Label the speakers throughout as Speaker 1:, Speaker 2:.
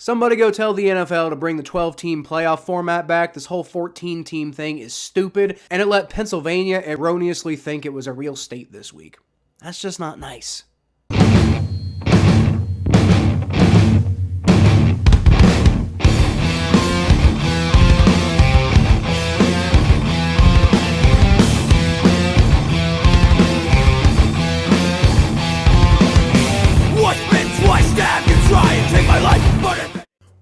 Speaker 1: Somebody go tell the NFL to bring the 12-team playoff format back. This whole 14-team thing is stupid, and it let Pennsylvania erroneously think it was a real state this week. That's just not nice.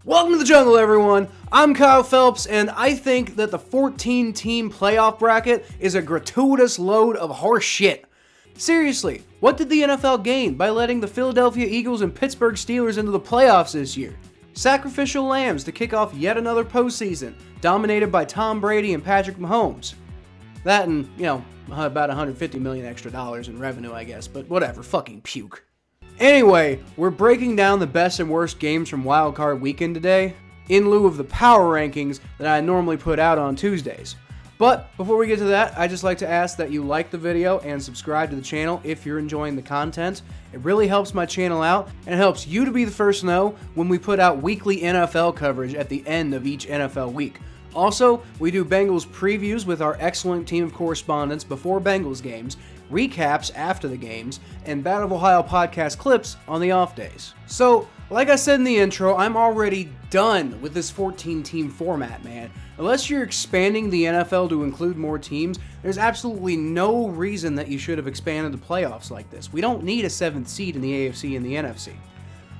Speaker 1: Welcome to the jungle, everyone. I'm Kyle Phelps, and I think that the 14-team playoff bracket is a gratuitous load of horse shit. Seriously, what did the NFL gain by letting the Philadelphia Eagles and Pittsburgh Steelers into the playoffs this year? Sacrificial lambs to kick off yet another postseason, dominated by Tom Brady and Patrick Mahomes. That and, about $150 million extra in revenue, I guess, but whatever, fucking puke. Anyway, we're breaking down the best and worst games from Wild Card Weekend today, in lieu of the power rankings that I normally put out on Tuesdays. But before we get to that, I'd just like to ask that you like the video and subscribe to the channel if you're enjoying the content. It really helps my channel out, and it helps you to be the first to know when we put out weekly NFL coverage at the end of each NFL week. Also, we do Bengals previews with our excellent team of correspondents before Bengals games, recaps after the games, and Battle of Ohio podcast clips on the off days. So, like I said in the intro, I'm already done with this 14-team format, man. Unless you're expanding the NFL to include more teams, there's absolutely no reason that you should have expanded the playoffs like this. We don't need a 7th seed in the AFC and the NFC.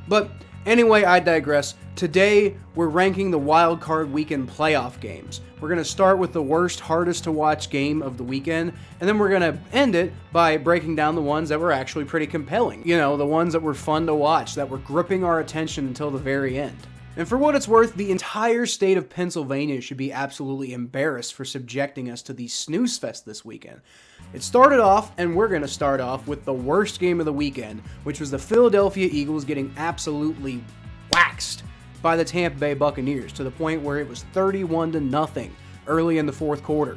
Speaker 1: But anyway, I digress. Today, we're ranking the Wild Card Weekend playoff games. We're going to start with the worst, hardest to watch game of the weekend, and then we're going to end it by breaking down the ones that were actually pretty compelling. The ones that were fun to watch, that were gripping our attention until the very end. And for what it's worth, the entire state of Pennsylvania should be absolutely embarrassed for subjecting us to the snooze fest this weekend. It started off, and we're going to start off with the worst game of the weekend, which was the Philadelphia Eagles getting absolutely waxed by the Tampa Bay Buccaneers to the point where it was 31-0 early in the fourth quarter.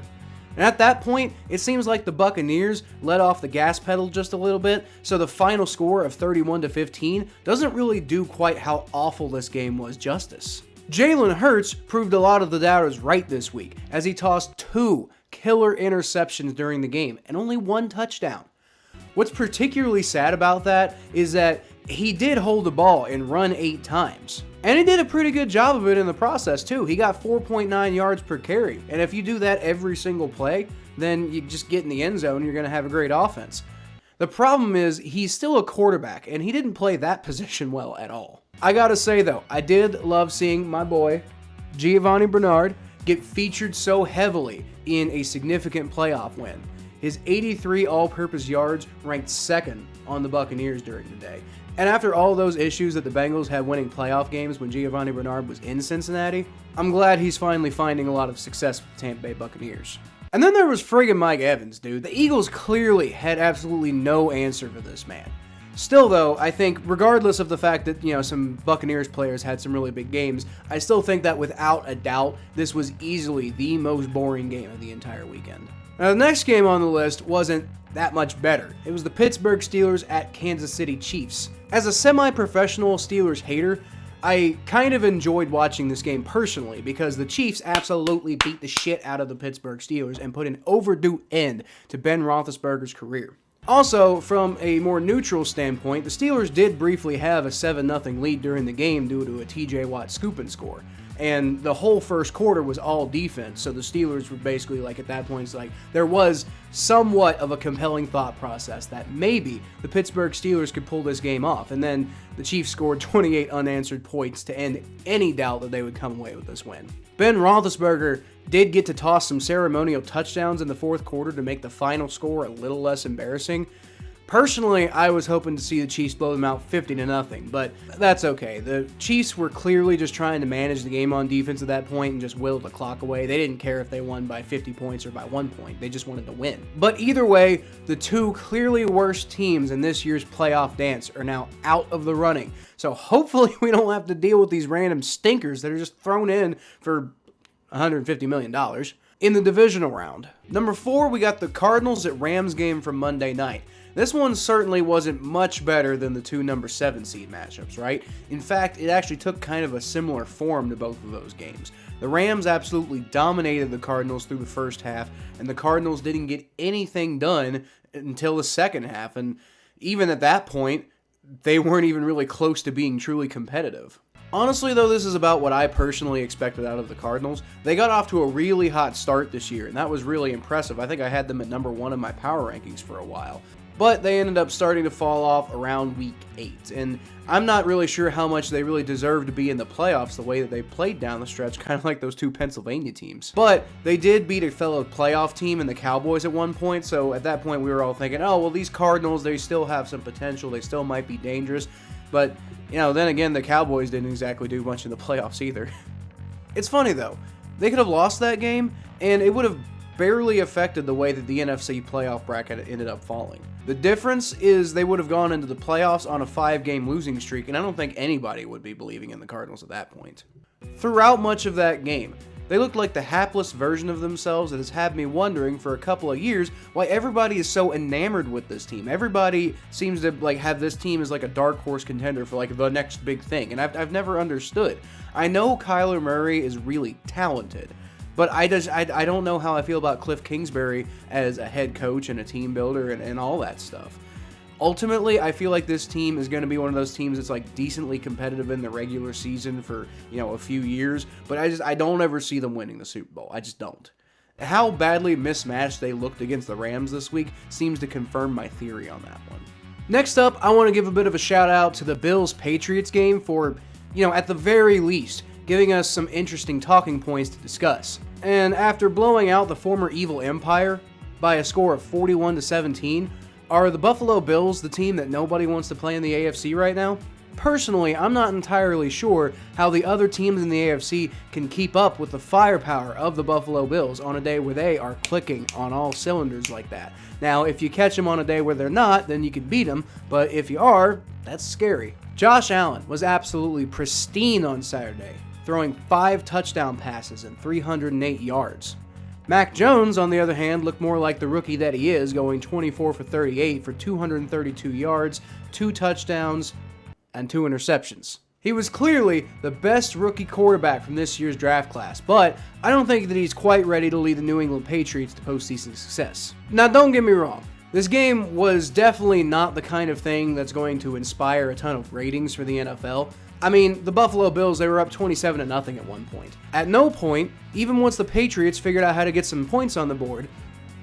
Speaker 1: And at that point, it seems like the Buccaneers let off the gas pedal just a little bit, so the final score of 31-15 doesn't really do quite how awful this game was justice. Jalen Hurts proved a lot of the doubters right this week, as he tossed 2 killer interceptions during the game and only 1 touchdown. What's particularly sad about that is that he did hold the ball and run 8 times. And he did a pretty good job of it in the process too. He got 4.9 yards per carry. And if you do that every single play, then you just get in the end zone and you're going to have a great offense. The problem is he's still a quarterback and he didn't play that position well at all. I gotta say though, I did love seeing my boy, Giovanni Bernard, get featured so heavily in a significant playoff win. His 83 all-purpose yards ranked 2nd on the Buccaneers during the day. And after all those issues that the Bengals had winning playoff games when Giovanni Bernard was in Cincinnati, I'm glad he's finally finding a lot of success with the Tampa Bay Buccaneers. And then there was friggin' Mike Evans, dude. The Eagles clearly had absolutely no answer for this man. Still though, I think regardless of the fact that, some Buccaneers players had some really big games, I still think that without a doubt, this was easily the most boring game of the entire weekend. Now, the next game on the list wasn't that much better. It was the Pittsburgh Steelers at Kansas City Chiefs. As a semi-professional Steelers hater, I kind of enjoyed watching this game personally because the Chiefs absolutely beat the shit out of the Pittsburgh Steelers and put an overdue end to Ben Roethlisberger's career. Also, from a more neutral standpoint, the Steelers did briefly have a 7-0 lead during the game due to a TJ Watt scoop and score. And the whole first quarter was all defense, so the Steelers were basically at that point, there was somewhat of a compelling thought process that maybe the Pittsburgh Steelers could pull this game off, and then the Chiefs scored 28 unanswered points to end any doubt that they would come away with this win. Ben Roethlisberger did get to toss some ceremonial touchdowns in the fourth quarter to make the final score a little less embarrassing. Personally, I was hoping to see the Chiefs blow them out 50-0, but that's okay. The Chiefs were clearly just trying to manage the game on defense at that point and just whittle the clock away. They didn't care if they won by 50 points or by 1 point. They just wanted to win. But either way, the 2 clearly worst teams in this year's playoff dance are now out of the running. So hopefully we don't have to deal with these random stinkers that are just thrown in for $150 million. In the divisional round, number 4, we got the Cardinals at Rams game from Monday night. This one certainly wasn't much better than the two number 7 seed matchups, right? In fact, it actually took kind of a similar form to both of those games. The Rams absolutely dominated the Cardinals through the first half, and the Cardinals didn't get anything done until the second half, and even at that point, they weren't even really close to being truly competitive. Honestly, though, this is about what I personally expected out of the Cardinals. They got off to a really hot start this year, and that was really impressive. I think I had them at number 1 in my power rankings for a while. But they ended up starting to fall off around week 8, and I'm not really sure how much they really deserve to be in the playoffs the way that they played down the stretch, kind of like those two Pennsylvania teams. But they did beat a fellow playoff team in the Cowboys at one point, so at that point we were all thinking, oh, well, these Cardinals, they still have some potential, they still might be dangerous. But, you know, then again, the Cowboys didn't exactly do much in the playoffs either. It's funny, though. They could have lost that game, and it would have barely affected the way that the NFC playoff bracket ended up falling. The difference is they would have gone into the playoffs on a 5-game losing streak, and I don't think anybody would be believing in the Cardinals at that point. Throughout much of that game, they looked like the hapless version of themselves that has had me wondering for a couple of years why everybody is so enamored with this team. Everybody seems to have this team as like a dark horse contender for like the next big thing, and I've never understood. I know Kyler Murray is really talented, but I don't know how I feel about Cliff Kingsbury as a head coach and a team builder and all that stuff. Ultimately, I feel like this team is going to be one of those teams that's like decently competitive in the regular season for, you know, a few years, but I don't ever see them winning the Super Bowl. I just don't. How badly mismatched they looked against the Rams this week seems to confirm my theory on that one. Next up, I want to give a bit of a shout out to the Bills-Patriots game for, you know, at the very least, giving us some interesting talking points to discuss. And after blowing out the former evil empire by a score of 41-17, are the Buffalo Bills the team that nobody wants to play in the AFC right now? Personally, I'm not entirely sure how the other teams in the AFC can keep up with the firepower of the Buffalo Bills on a day where they are clicking on all cylinders like that. Now, if you catch them on a day where they're not, then you can beat them, but if you are, that's scary. Josh Allen was absolutely pristine on Saturday, throwing 5 touchdown passes and 308 yards. Mac Jones, on the other hand, looked more like the rookie that he is, going 24 for 38 for 232 yards, 2 touchdowns, and 2 interceptions. He was clearly the best rookie quarterback from this year's draft class, but I don't think that he's quite ready to lead the New England Patriots to postseason success. Now, don't get me wrong. This game was definitely not the kind of thing that's going to inspire a ton of ratings for the NFL. I mean, the Buffalo Bills, they were up 27-0 at one point. At no point, even once the Patriots figured out how to get some points on the board,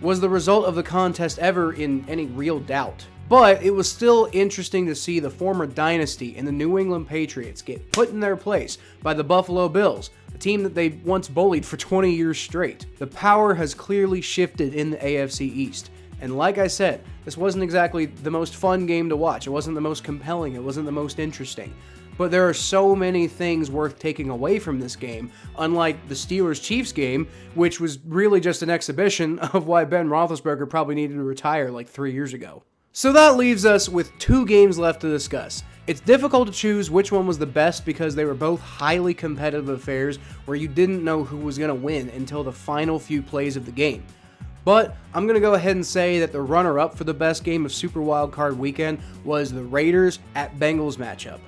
Speaker 1: was the result of the contest ever in any real doubt. But it was still interesting to see the former dynasty in the New England Patriots get put in their place by the Buffalo Bills, a team that they once bullied for 20 years straight. The power has clearly shifted in the AFC East. And like I said, this wasn't exactly the most fun game to watch. It wasn't the most compelling. It wasn't the most interesting. But there are so many things worth taking away from this game, unlike the Steelers-Chiefs game, which was really just an exhibition of why Ben Roethlisberger probably needed to retire like 3 years ago. So that leaves us with 2 games left to discuss. It's difficult to choose which one was the best because they were both highly competitive affairs where you didn't know who was going to win until the final few plays of the game. But I'm going to go ahead and say that the runner-up for the best game of Super Wildcard Weekend was the Raiders at Bengals matchup.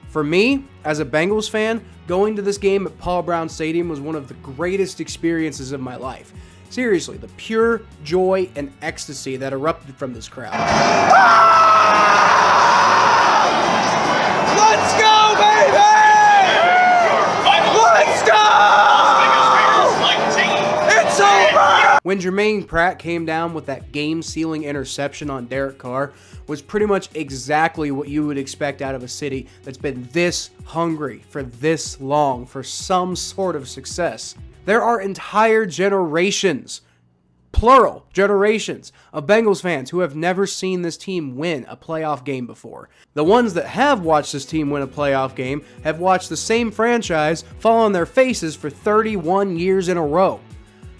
Speaker 1: For me, as a Bengals fan, going to this game at Paul Brown Stadium was one of the greatest experiences of my life. Seriously, the pure joy and ecstasy that erupted from this crowd.
Speaker 2: Let's go, baby! Let's go! It's over!
Speaker 1: When Jermaine Pratt came down with that game-sealing interception on Derek Carr was pretty much exactly what you would expect out of a city that's been this hungry for this long for some sort of success. There are entire generations, plural generations, of Bengals fans who have never seen this team win a playoff game before. The ones that have watched this team win a playoff game have watched the same franchise fall on their faces for 31 years in a row.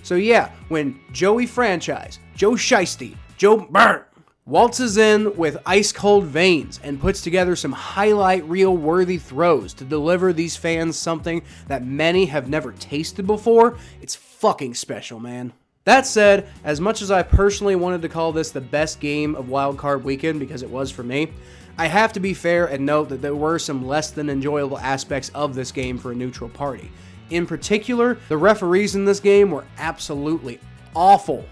Speaker 1: So yeah, when Joey Franchise, Joe Shiesty, Joe Burr, waltzes in with ice-cold veins and puts together some highlight reel-worthy throws to deliver these fans something that many have never tasted before, it's fucking special, man. That said, as much as I personally wanted to call this the best game of Wild Card Weekend, because it was for me, I have to be fair and note that there were some less than enjoyable aspects of this game for a neutral party. In particular, the referees in this game were absolutely awful.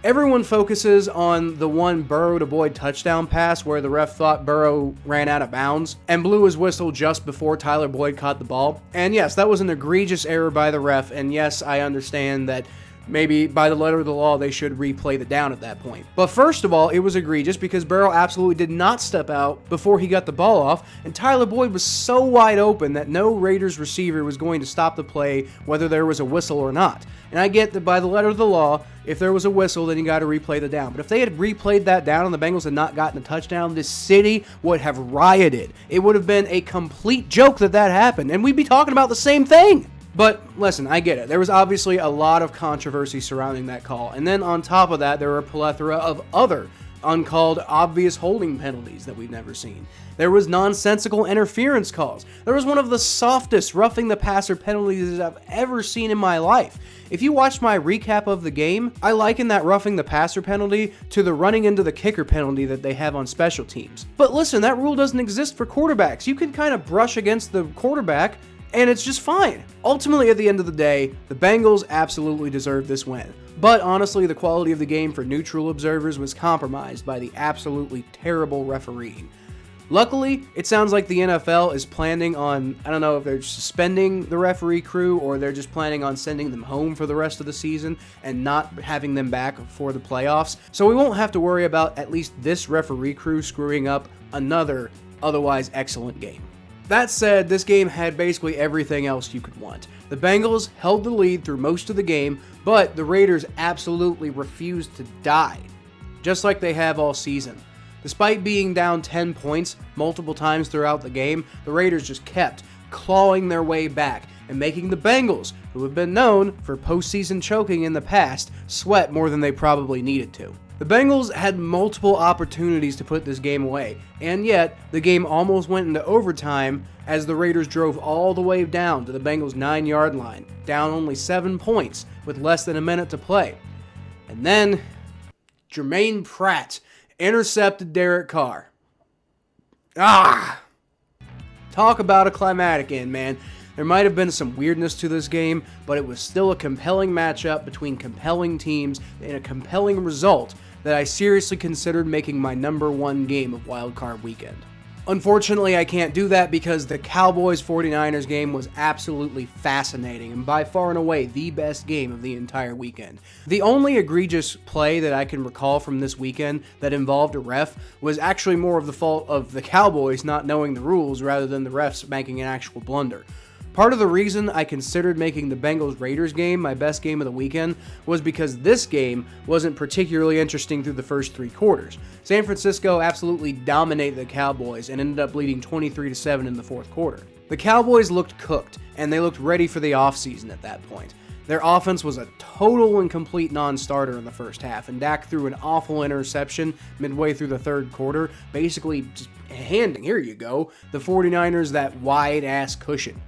Speaker 1: Everyone focuses on the one Burrow to Boyd touchdown pass where the ref thought Burrow ran out of bounds and blew his whistle just before Tyler Boyd caught the ball. And yes, that was an egregious error by the ref, and yes, I understand that maybe by the letter of the law, they should replay the down at that point. But first of all, it was egregious because Burrow absolutely did not step out before he got the ball off, and Tyler Boyd was so wide open that no Raiders receiver was going to stop the play whether there was a whistle or not. And I get that by the letter of the law, if there was a whistle, then you got to replay the down. But if they had replayed that down and the Bengals had not gotten a touchdown, this city would have rioted. It would have been a complete joke that happened, and we'd be talking about the same thing. But listen, I get it. There was obviously a lot of controversy surrounding that call. And then on top of that, there were a plethora of other uncalled obvious holding penalties that we've never seen. There was nonsensical interference calls. There was one of the softest roughing the passer penalties I've ever seen in my life. If you watched my recap of the game, I liken that roughing the passer penalty to the running into the kicker penalty that they have on special teams. But listen, that rule doesn't exist for quarterbacks. You can kind of brush against the quarterback and it's just fine. Ultimately, at the end of the day, the Bengals absolutely deserved this win. But honestly, the quality of the game for neutral observers was compromised by the absolutely terrible refereeing. Luckily, it sounds like the NFL is planning on, I don't know if they're suspending the referee crew or they're just planning on sending them home for the rest of the season and not having them back for the playoffs. So we won't have to worry about at least this referee crew screwing up another otherwise excellent game. That said, this game had basically everything else you could want. The Bengals held the lead through most of the game, but the Raiders absolutely refused to die, just like they have all season. Despite being down 10 points multiple times throughout the game, the Raiders just kept clawing their way back and making the Bengals, who have been known for postseason choking in the past, sweat more than they probably needed to. The Bengals had multiple opportunities to put this game away, and yet the game almost went into overtime as the Raiders drove all the way down to the Bengals' 9-yard line, down only 7 points with less than a minute to play. And then Jermaine Pratt intercepted Derek Carr. Talk about a climatic end, man. There might have been some weirdness to this game, but it was still a compelling matchup between compelling teams and a compelling result that I seriously considered making my number one game of Wild Card Weekend. Unfortunately, I can't do that because the Cowboys-49ers game was absolutely fascinating and by far and away the best game of the entire weekend. The only egregious play that I can recall from this weekend that involved a ref was actually more of the fault of the Cowboys not knowing the rules rather than the refs making an actual blunder. Part of the reason I considered making the Bengals-Raiders game my best game of the weekend was because this game wasn't particularly interesting through the first 3 quarters. San Francisco absolutely dominated the Cowboys and ended up leading 23-7 in the 4th quarter. The Cowboys looked cooked, and they looked ready for the offseason at that point. Their offense was a total and complete non-starter in the first half, and Dak threw an awful interception midway through the 3rd quarter, basically just handing, here you go, the 49ers that wide-ass cushion.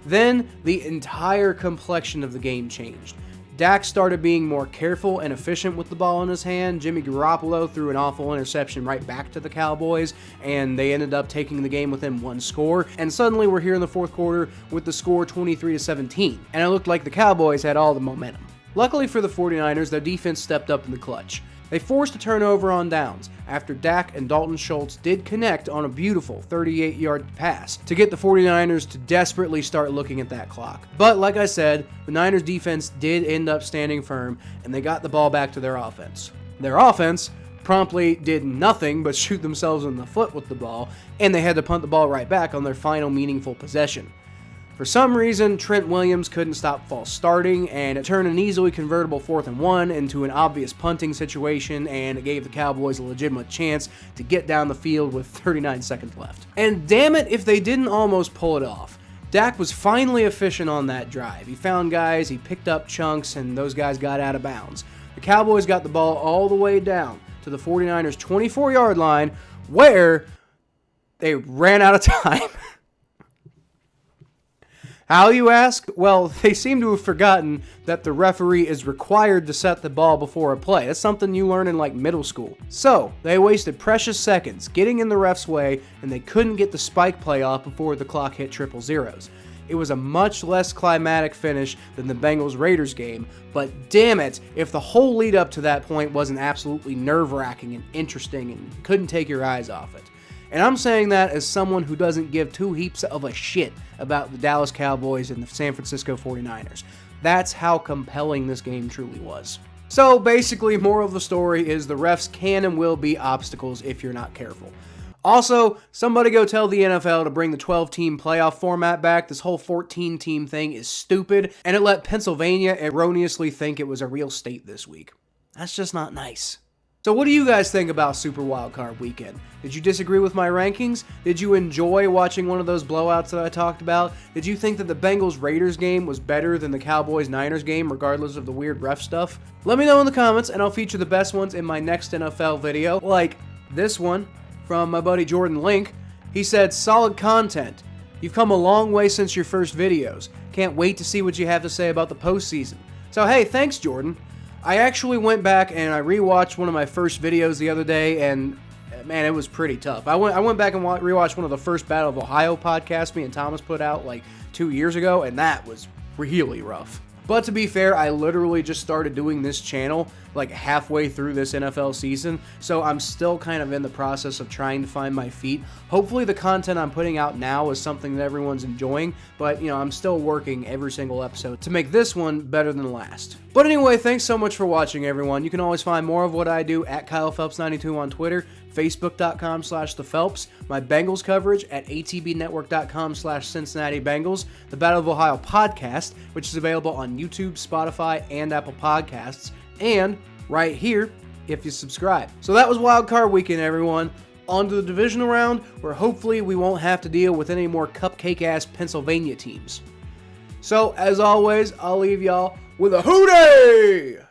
Speaker 1: Then, the entire complexion of the game changed. Dak started being more careful and efficient with the ball in his hand. Jimmy Garoppolo threw an awful interception right back to the Cowboys, and they ended up taking the game within 1 score. And suddenly we're here in the 4th quarter with the score 23-17, and it looked like the Cowboys had all the momentum. Luckily for the 49ers, their defense stepped up in the clutch. They forced a turnover on downs after Dak and Dalton Schultz did connect on a beautiful 38-yard pass to get the 49ers to desperately start looking at that clock. But like I said, the Niners defense did end up standing firm and they got the ball back to their offense. Their offense promptly did nothing but shoot themselves in the foot with the ball, and they had to punt the ball right back on their final meaningful possession. For some reason, Trent Williams couldn't stop false starting, and it turned an easily convertible 4th and 1 into an obvious punting situation, and it gave the Cowboys a legitimate chance to get down the field with 39 seconds left. And damn it if they didn't almost pull it off. Dak was finally efficient on that drive. He found guys, he picked up chunks, and those guys got out of bounds. The Cowboys got the ball all the way down to the 49ers' 24-yard line, where they ran out of time. How, you ask? Well, they seem to have forgotten that the referee is required to set the ball before a play. That's something you learn in like middle school. So, they wasted precious seconds getting in the ref's way, and they couldn't get the spike play off before the clock hit triple zeros. It was a much less climatic finish than the Bengals-Raiders game, but damn it if the whole lead up to that point wasn't absolutely nerve-wracking and interesting and couldn't take your eyes off it. And I'm saying that as someone who doesn't give two heaps of a shit about the Dallas Cowboys and the San Francisco 49ers. That's how compelling this game truly was. So basically, moral of the story is the refs can and will be obstacles if you're not careful. Also, somebody go tell the NFL to bring the 12-team playoff format back. This whole 14-team thing is stupid, and it let Pennsylvania erroneously think it was a real state this week. That's just not nice. So what do you guys think about Super Wildcard Weekend? Did you disagree with my rankings? Did you enjoy watching one of those blowouts that I talked about? Did you think that the Bengals-Raiders game was better than the Cowboys-Niners game, regardless of the weird ref stuff? Let me know in the comments, and I'll feature the best ones in my next NFL video, like this one from my buddy Jordan Link. He said, "Solid content. You've come a long way since your first videos. Can't wait to see what you have to say about the postseason." So hey, thanks Jordan. I actually went back and I rewatched one of my first videos the other day, and man, it was pretty tough. I went back and rewatched one of the first Battle of Ohio podcasts me and Thomas put out like 2 years ago, and that was really rough. But to be fair, I literally just started doing this channel like halfway through this NFL season, so I'm still kind of in the process of trying to find my feet. Hopefully the content I'm putting out now is something that everyone's enjoying, but you know, I'm still working every single episode to make this one better than last. But anyway, thanks so much for watching, everyone. You can always find more of what I do at KylePhelps92 on Twitter, Facebook.com/ThePhelps, my Bengals coverage at ATBNetwork.com/Cincinnati Bengals, the Battle of Ohio podcast, which is available on YouTube, Spotify, and Apple Podcasts, and right here if you subscribe. So that was Wild Card Weekend, everyone. On to the divisional round, where hopefully we won't have to deal with any more cupcake-ass Pennsylvania teams. So, as always, I'll leave y'all with a hootie!